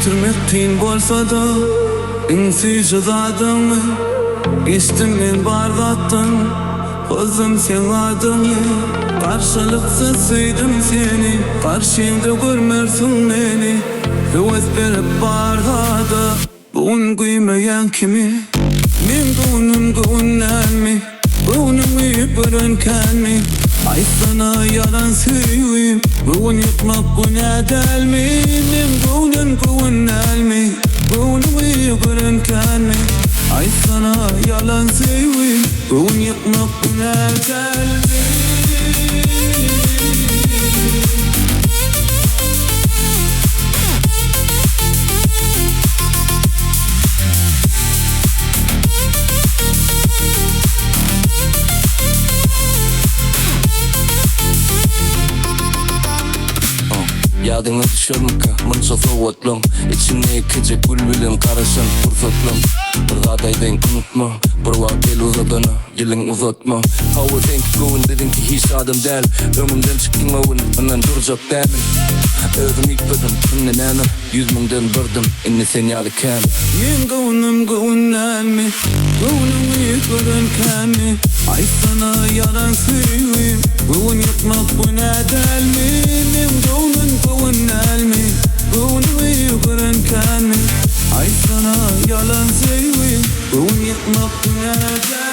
değiştirmek kıyın bolsa da İnsi şıdadımı geçtim men bardattan Özüm sen adımı Karşılıksız süydüm seni Karşımda görmersin beni Hüvez verip barhada Bugün kıymayan kimi Men gönlüm gönlenmi Gönlüm yıpırın kendimi Ay sana yalan söyleyeyim Bugün yıkmak güne delmi Men gönlüm gönlenmi Gönlüm yıpırın kendimi Ay sana yalan söyleyeyim Bugün yıkmak güne delmi Yadına düşer mi ka? Mınca soğutlum İçine yıkacak bülbülüm Karışın fırsatlım Bir dadaydan unutma Bir vakil uzadana Yılın uzatma Hava denk goğun dedin ki hiç adım del Ömümden çıktın mavun Ondan duracak demin Özüm yıkmadım Kınne nenem 100 minden birdim İnne sen yalı kem Men gönlüm gönlenmi Gönlüm yıkırın kendimi Ay sana yalan söyleyeyim Bugün yıkmak güne delmi Men gönlüm gönlenmi Gönlüm yıkırın kendimi Ay sana yalan söyleyeyim Bugün yıkmak güne delmi